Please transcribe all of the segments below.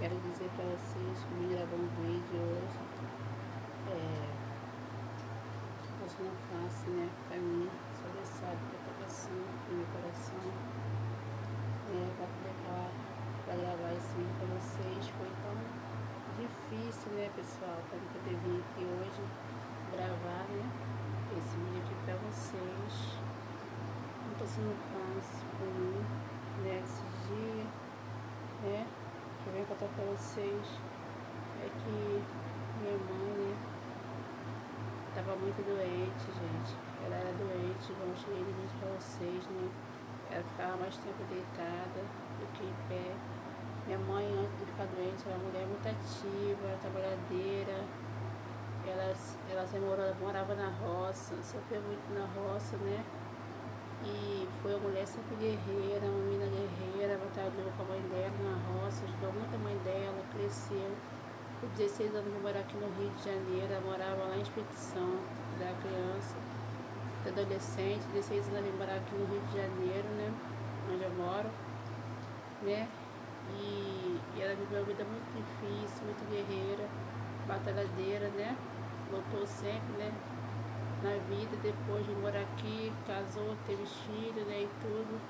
quero dizer para vocês que vim gravar um vídeo hoje. Hoje não faço, né? Pra mim, só Deus sabe o que eu tô passando no meu coração. Pra poder falar, pra gravar esse vídeo pra vocês. Foi tão difícil, né, pessoal? Pra eu poder vir aqui hoje gravar, né? Esse vídeo aqui pra vocês. Não tô sendo fácil pra mim, né? Esses dias, né? Que eu venho contar pra vocês é que minha mãe, né, tava muito doente, gente. Ela era doente, como eu cheguei de vídeo pra vocês, né? Ela ficava mais tempo deitada do que em pé. Minha mãe, antes de ficar doente, era uma mulher muito ativa, era trabalhadeira. Ela morava na roça, sofreu muito na roça, né? E foi uma mulher sempre guerreira, uma menina guerreira, batalhou com a mãe dela na roça, ajudou muito a mãe dela, cresceu. Com 16 anos eu morar aqui no Rio de Janeiro, ela morava lá em Expedição, da criança, da adolescente, 16 anos eu morar aqui no Rio de Janeiro, né? Onde eu moro, né? E ela viveu uma vida muito difícil, muito guerreira, batalhadeira, né? Lutou sempre, né? Na vida, depois de morar aqui, casou, teve filho, né, e tudo,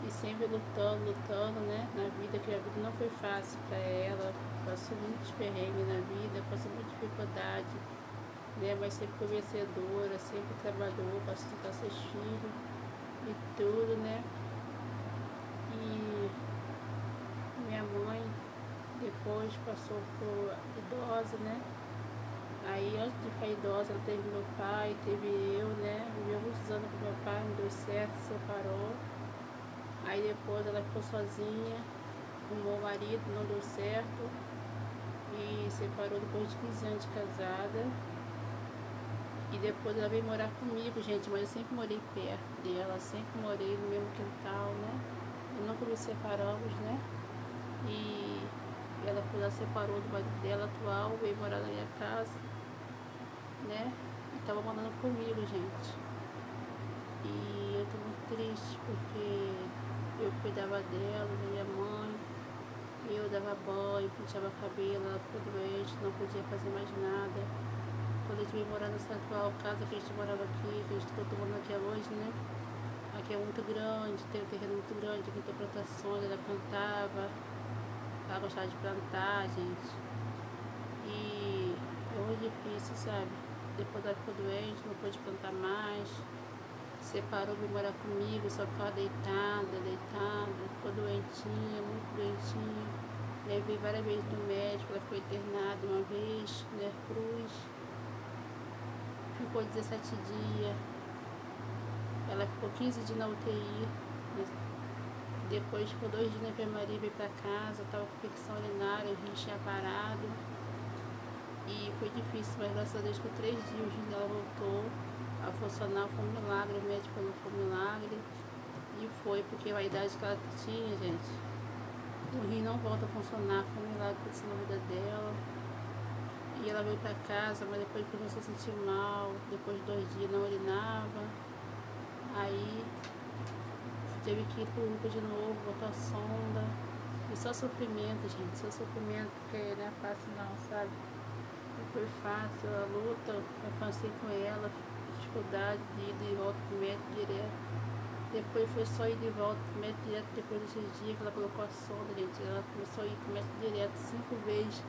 e sempre lutando, né, na vida, que a vida não foi fácil para ela, passou muitos perrengues na vida, passou muita dificuldade, né, mas sempre foi vencedora, sempre trabalhou para sustentar seus filhos e tudo, né, e minha mãe depois passou por idosa, né. Aí, antes de ficar idosa, ela teve meu pai, teve eu, né? Viveu muitos anos com meu pai, não deu certo, separou. Aí depois ela ficou sozinha, arrumou o marido, não deu certo. E separou depois de 15 anos de casada. E depois ela veio morar comigo, gente, mas eu sempre morei perto dela, sempre morei no mesmo quintal, né? E nunca me separamos, né? E ela separou do marido dela atual, veio morar na minha casa, né? E tava morando comigo, gente. E eu tô muito triste porque eu cuidava dela, da minha mãe, eu dava banho, penteava cabelo, ela ficou doente, não podia fazer mais nada. Quando a gente veio morar nessa atual casa que a gente morava aqui, que a gente tô morando aqui hoje, né? Aqui é muito grande, tem um terreno muito grande, muita plantações, ela plantava, ela gostava de plantar, gente. E é muito difícil, sabe? Depois ela ficou doente, não pôde plantar mais, separou, veio morar comigo, só ficava deitada, ficou doentinha, muito doentinha. Levei várias vezes no médico, ela ficou internada uma vez, né, Cruz, ficou 17 dias, ela ficou 15 dias na UTI, né? Depois ficou 2 dias na enfermaria, veio pra casa, tava com infecção urinária, o rim tinha parado. E foi difícil, mas graças a Deus, com 3 dias o rim dela voltou a funcionar, foi um milagre, o médico falou que foi um milagre. E foi, porque a idade que ela tinha, gente, o rim não volta a funcionar, foi um milagre que aconteceu na vida dela. E ela veio pra casa, mas depois começou a sentir mal, depois de 2 dias não urinava. Aí teve que ir pro UPA de novo, botar sonda. E só sofrimento, gente, só sofrimento, porque não é fácil não, sabe? Não foi fácil, a luta, eu passei com ela, dificuldade de ir de volta pro médico direto. Depois foi só ir de volta pro médico direto, depois desses dias que ela colocou a sonda, gente. Ela começou a ir pro médico direto 5 vezes.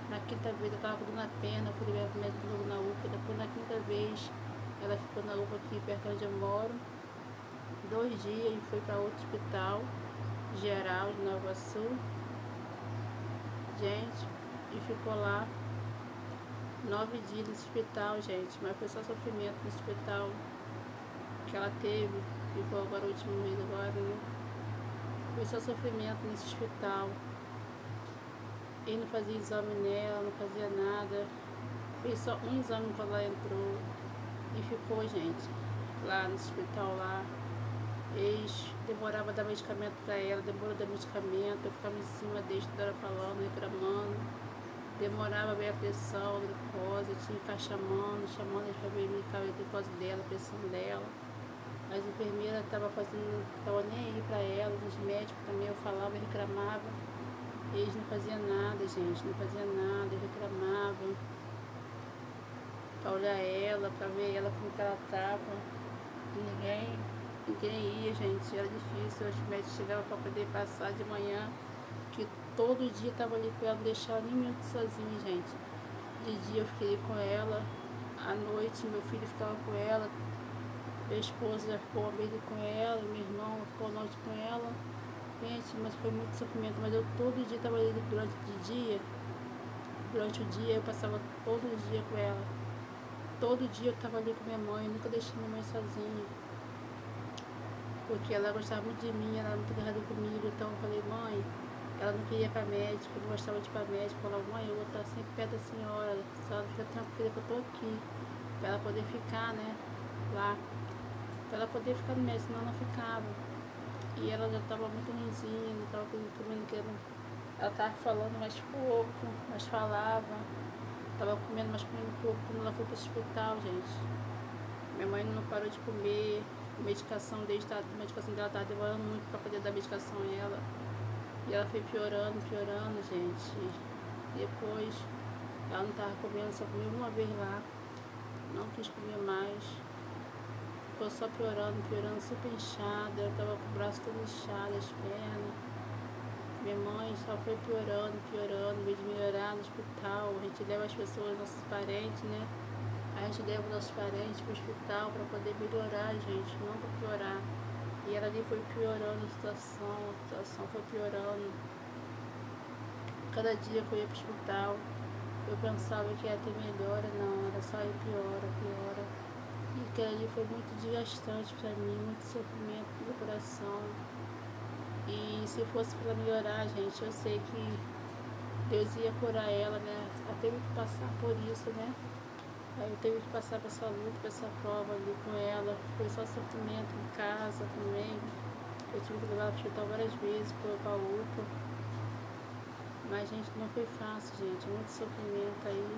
Na quinta vez eu tava com dor na perna, fui levar pro médico de novo na UPA. Depois na quinta vez ela ficou na UPA aqui perto onde eu moro, 2 dias, e foi para outro hospital geral de Nova Sul, gente, e ficou lá 9 dias nesse hospital, gente, mas foi só sofrimento nesse hospital que ela teve, ficou agora o último mês agora, né? Foi só sofrimento nesse hospital. Ele não fazia exame nela, não fazia nada. Fez só um exame quando ela entrou e ficou, gente, lá nesse hospital lá. Eles demorava a dar medicamento pra ela, demorou a dar medicamento, eu ficava em cima deles toda hora falando, reclamando. Demorava a ver a pressão, a glicose, eu tinha que ficar chamando eles pra verificar a glicose dela, a pressão dela. As enfermeiras estavam nem aí pra ela, os médicos também, eu falava, reclamava. Eles não faziam nada, gente, não fazia nada, reclamavam pra olhar ela, pra ver ela como que ela tava. Ninguém ia, gente, era difícil. Os médicos chegavam pra poder passar de manhã, que todo dia tava ali com ela, não deixava nem um minuto sozinha, gente. De dia eu fiquei com ela, à noite meu filho ficava com ela, meu esposo já ficou uma vez com ela, meu irmão ficou a noite com ela. Gente, mas foi muito sofrimento, mas eu todo dia estava ali durante o dia eu passava todo dia com ela. Todo dia eu estava ali com minha mãe, eu nunca deixei minha mãe sozinha. Porque ela gostava muito de mim, ela era muito agarrada comigo, então eu falei, mãe, ela não queria ir para médico, não gostava de ir para médico, eu falava, mãe, eu vou estar sempre perto da senhora, a senhora fica tranquila que eu estou aqui, para ela poder ficar, né, lá, para ela poder ficar no médico, senão ela não ficava. E ela já estava muito ruimzinha, não estava comendo que ela estava falando mais pouco, mas falava, estava comendo, mas comendo pouco. Quando ela foi para o hospital, gente, minha mãe não parou de comer, a medicação dela estava demorando muito para poder dar medicação a ela. E ela foi piorando, gente. E depois ela não estava comendo, só comeu uma vez lá, não quis comer mais. Ficou só piorando, super inchada, eu tava com o braço todo inchado, as pernas. Minha mãe só foi piorando, em vez de melhorar no hospital. A gente leva as pessoas, nossos parentes, né? A gente leva os nossos parentes pro hospital para poder melhorar, gente, não para piorar. E ela ali foi piorando a situação foi piorando. Cada dia que eu ia pro hospital, eu pensava que ia ter melhora, não, era só ir piora. E aquilo ali foi muito desgastante para mim, muito sofrimento no coração. E se fosse para melhorar, gente, eu sei que Deus ia curar ela, né? Ela teve que passar por isso, né? Aí eu teve que passar por essa luta, por essa prova ali com ela. Foi só sofrimento em casa também. Eu tive que levar ela para o hospital várias vezes, para a UPA. Mas, gente, não foi fácil, gente. Muito sofrimento aí.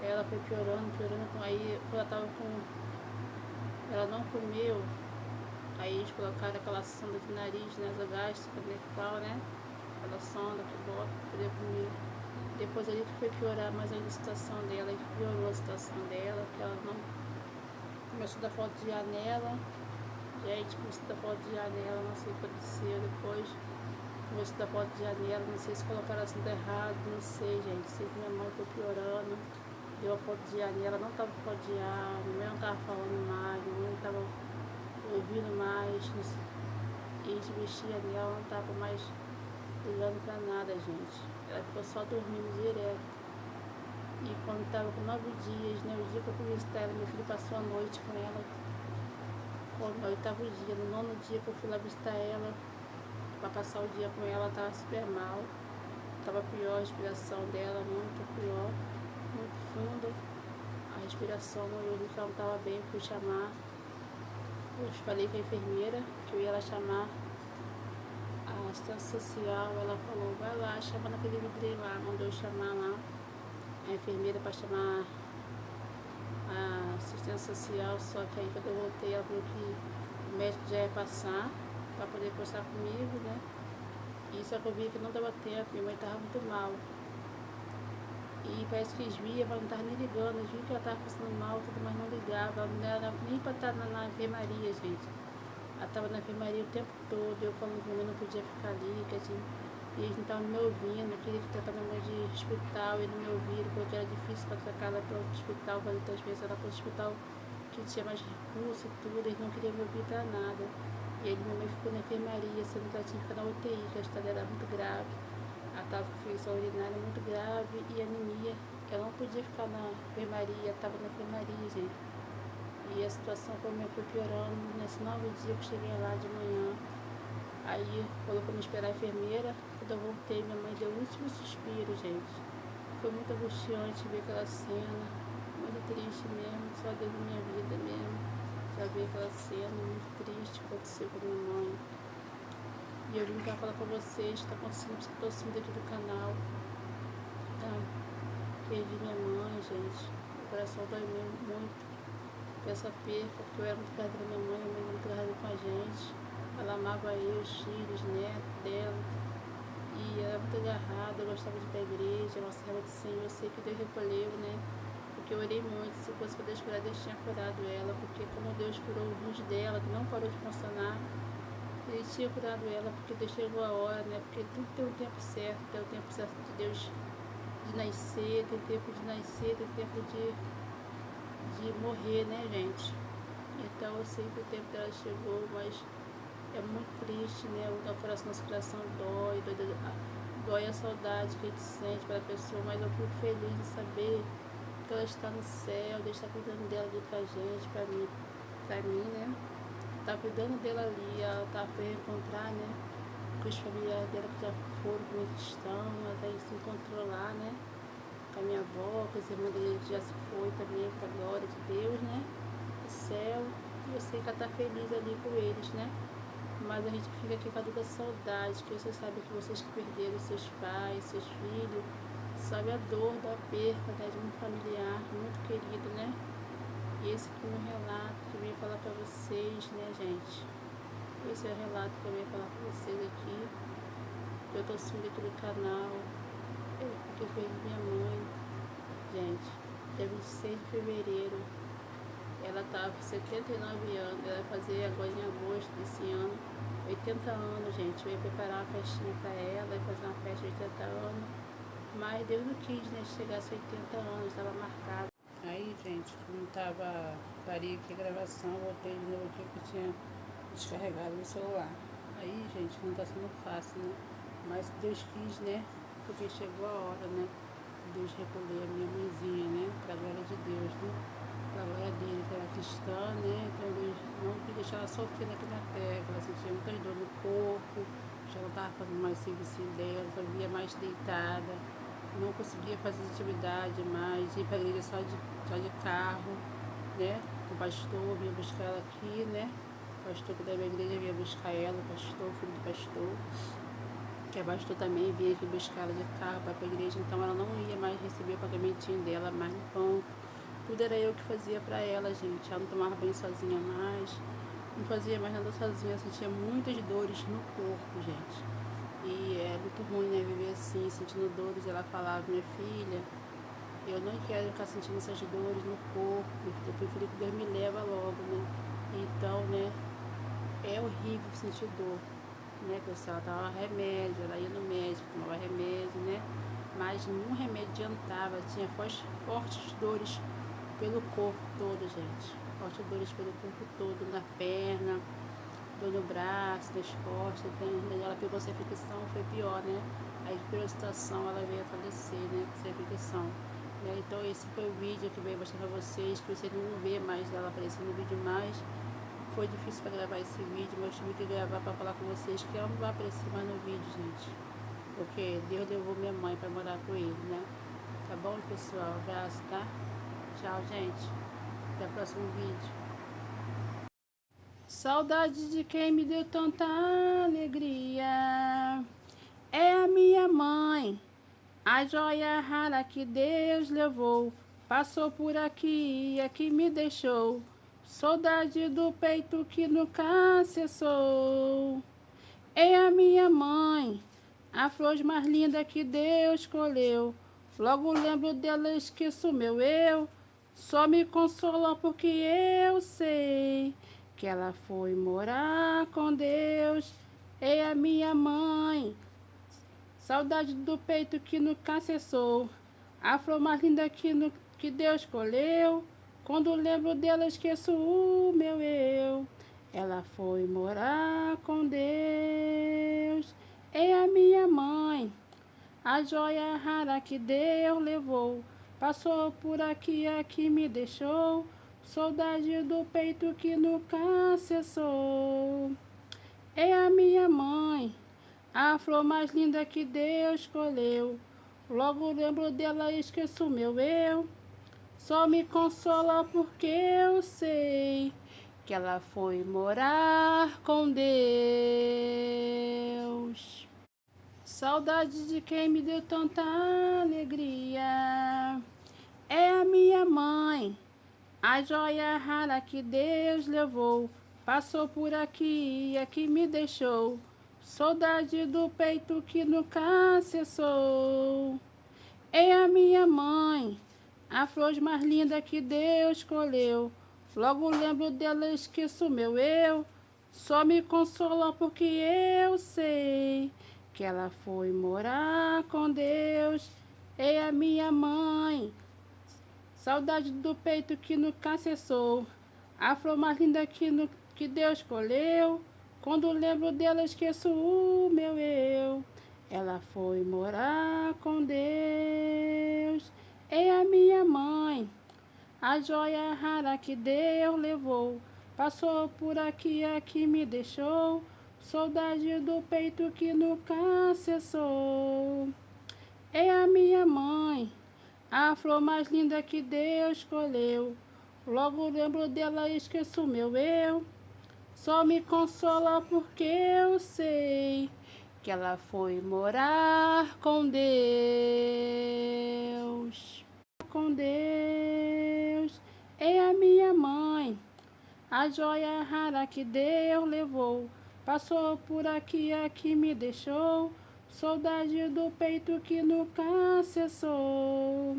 Ela foi piorando. Aí, quando ela tava com... Ela não comeu. Aí eles colocaram aquela sonda de nariz, né? Nasogástrica, né? Aquela sonda que bota pra poder comer. Depois ali que foi piorar mais ainda a situação dela. Aí piorou a situação dela. Que ela não... Começou a dar falta de ar nela. Gente, começou a dar falta de ar nela. Não sei o que aconteceu depois. Começou a dar falta de ar nela. Não sei se colocaram a sonda errado. Não sei, gente. Sei que minha mãe foi piorando. Deu a falta de ar nela. Não tava com falta de ar. Minha mãe não tava falando mais. Minha mãe não tava ouvindo mais. E a gente mexia nela. Não tava mais ligando pra nada, gente. Ela ficou só dormindo direto. E quando tava com 9 dias, né? O dia que eu fui visitar ela, meu filho passou a noite com ela. No 8º dia, no 9º dia que eu fui lá visitar ela, para passar o dia com ela, tava super mal. Tava pior a respiração dela, muito pior, muito funda. A respiração, eu vi que ela não tava bem, fui chamar. Eu falei com a enfermeira que eu ia lá chamar a assistência social. Ela falou, vai lá, chama naquele vidrinho lá, mandou eu chamar lá a enfermeira para chamar a assistência social. Só que aí quando eu voltei, ela falou que o médico já ia passar para poder conversar comigo, né? E só que eu vi que não dava tempo, minha mãe estava muito mal. E parece que eles viam, mas não estavam nem ligando. Eles viam que ela estava passando mal, tudo, mas não ligava. Ela não era nem para estar na enfermaria, gente. Ela estava na enfermaria o tempo todo. Eu falando que minha mãe não podia ficar ali, que assim, e eles não estavam me ouvindo. Eu queria que tratar minha mãe de hospital e não me ouviram, porque era difícil para tratar ela para outro hospital, fazer transferência para outro hospital que tinha mais recursos e tudo. Eles não queriam me ouvir para nada. E aí minha mãe ficou na enfermaria, sendo que ela tinha que ficar na UTI, que a história era muito grave. Ela estava com infecção urinária muito grave e anemia. Ela não podia ficar na enfermaria, estava na enfermaria, gente. E a situação foi piorando. Nesse 9 dia que eu cheguei lá de manhã, aí falou para me esperar a enfermeira. Quando eu voltei, minha mãe deu o último suspiro, gente. Foi muito angustiante ver aquela cena, muito triste mesmo, só Deus na minha vida mesmo. Já ver aquela cena muito triste que aconteceu com a minha mãe. E eu vim cá falar pra vocês, tá acontecendo, porque eu tô sumindo aqui do canal. Tá? Perdi minha mãe, gente. O coração dói muito com essa perca, porque eu era muito grávida com a minha mãe era muito grávida com a gente. Ela amava eu, os filhos, netos dela. E ia, era muito agarrada, eu gostava de ir para a igreja, uma serva do Senhor, eu sei que Deus recolheu, né? Porque eu orei muito, se fosse para Deus curar, Deus tinha curado ela, porque como Deus curou o rins dela, que não parou de funcionar, Ele tinha curado ela, porque Deus chegou a hora, né? Porque tudo tem um tempo certo, tem o tempo certo de Deus de nascer, tem tempo de nascer, tem tempo de morrer, né, gente? Então eu sei que o tempo dela chegou, mas é muito triste, né? Nosso coração dói a saudade que a gente sente pela pessoa, mas eu fico feliz de saber que ela está no céu, Deus está cuidando dela ali pra gente, pra mim, né? Tá cuidando dela ali, ela tá para encontrar, né? Com os familiares dela que já foram, como eles estão, ela tá se encontrou lá, né? Com a minha avó, com os irmãos dele que já se foi também, com a glória de Deus, né? O céu, e eu sei que ela tá feliz ali com eles, né? Mas a gente fica aqui com a dor saudade, que você sabe que vocês que perderam seus pais, seus filhos, sabe a dor da perda, né, de um familiar muito querido, né? E esse aqui é um relato que eu venho falar para vocês, né, gente? Esse é o relato que eu venho falar para vocês aqui. Eu tô subindo aqui no canal, porque eu perdi minha mãe, gente, dia 26 de fevereiro. Ela estava com 79 anos, ela vai fazer agora em agosto desse ano, 80 anos, gente. Eu ia preparar uma festinha para ela, ia fazer uma festa de 80 anos, mas Deus não quis, né, chegasse a 80 anos, estava marcado. Aí, gente, como tava, parei aqui a gravação, voltei de novo aqui porque tinha descarregado no celular. Aí, gente, não tá sendo fácil, né? Mas Deus quis, né? Porque chegou a hora, né? Deus recolher a minha mãezinha, né? Pra glória de Deus, né? Pra glória dele, que era cristã, né? Então Deus não quis deixar ela sofrer aqui na terra, ela sentia muitas dores no corpo, já não tava fazendo mais serviço dela, só via mais deitada, não conseguia fazer atividade mais, ir pra igreja só de carro, né? O pastor vinha buscar ela aqui, né? O pastor que da minha igreja vinha buscar ela, o pastor, o filho do pastor, que é pastor também, vinha aqui buscar ela de carro para a igreja, então ela não ia mais receber o pagamentinho dela mais no banco. Tudo era eu que fazia para ela, gente. Ela não tomava banho sozinha mais, não fazia mais nada sozinha, sentia muitas dores no corpo, gente. E é muito ruim, né, viver assim, sentindo dores. Ela falava, minha filha, eu não quero ficar sentindo essas dores no corpo, eu prefiro que Deus me leva logo, né? Então, né, é horrível sentir dor, né, pessoal? Ela tomava remédio, ela ia no médico, tomava remédio, né? Mas nenhum remédio adiantava, tinha fortes dores pelo corpo todo, gente. Fortes dores pelo corpo todo, na perna, dor no braço, nas costas. Ela pegou essa infecção, foi pior, né? Aí pela situação ela veio a falecer, né? Com essa infecção. Né? Então esse foi o vídeo que eu veio mostrar pra vocês, que vocês não vão ver mais ela aparecendo no vídeo mais. Foi difícil para gravar esse vídeo, mas tive que gravar para falar com vocês que ela não vai aparecer mais no vídeo, gente. Porque Deus levou minha mãe para morar com ele, né? Tá bom, pessoal? Abraço, tá? Tchau, gente. Até o próximo vídeo. Saudade de quem me deu tanta alegria é a minha mãe, a joia rara que Deus levou. Passou por aqui e aqui me deixou. Saudade do peito que nunca cessou. É a minha mãe, a flor mais linda que Deus escolheu. Logo lembro dela, esqueço meu eu. Só me consola porque eu sei que ela foi morar com Deus. É a minha mãe, saudade do peito que nunca cessou. A flor mais linda que Deus escolheu. Quando lembro dela, esqueço o meu eu. Ela foi morar com Deus. É a minha mãe, a joia rara que Deus levou. Passou por aqui, aqui me deixou. Saudade do peito que nunca cessou. É a minha mãe, a flor mais linda que Deus escolheu. Logo lembro dela e esqueço meu eu. Só me consola porque eu sei que ela foi morar com Deus. Saudade de quem me deu tanta alegria é a minha mãe, a joia rara que Deus levou. Passou por aqui e aqui me deixou. saudade do peito que nunca cessou. É a minha mãe, a flor mais linda que Deus escolheu. Logo lembro dela, esqueço meu eu. Só me consola porque eu sei que ela foi morar com Deus. É a minha mãe, saudade do peito que nunca cessou. A flor mais linda que Deus escolheu. Quando lembro dela, esqueço o meu eu. Ela foi morar com Deus. É a minha mãe, a joia rara que Deus levou. Passou por aqui, aqui me deixou. Saudade do peito que nunca cessou. É a minha mãe, a flor mais linda que Deus escolheu. Logo lembro dela, esqueço meu eu. Só me consola porque eu sei que ela foi morar com Deus. Com Deus. É a minha mãe, a joia rara que Deus levou. Passou por aqui, aqui me deixou. Saudade do peito que nunca cessou.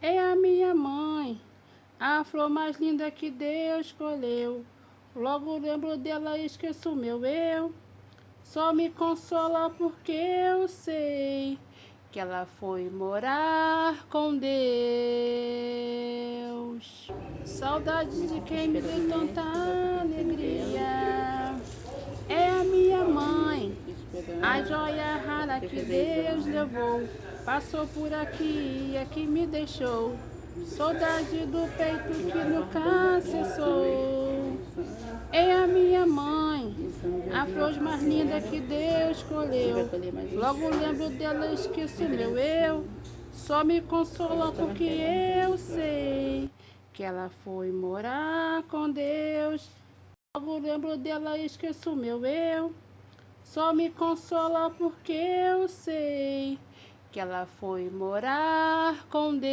É a minha mãe, a flor mais linda que Deus escolheu. Logo lembro dela, esqueço meu eu. Só me consola porque eu sei que ela foi morar com Deus. Saudade de quem me deu tanta alegria. É a minha mãe, a joia rara que Deus levou. Passou por aqui e aqui me deixou. Saudade do peito que nunca cessou. É a minha mãe, a flor mais linda que Deus escolheu. Logo lembro dela, esqueço meu eu. Só me consola porque eu sei que ela foi morar com Deus. Logo lembro dela, esqueço meu eu. Só me consola porque eu sei que ela foi morar com Deus.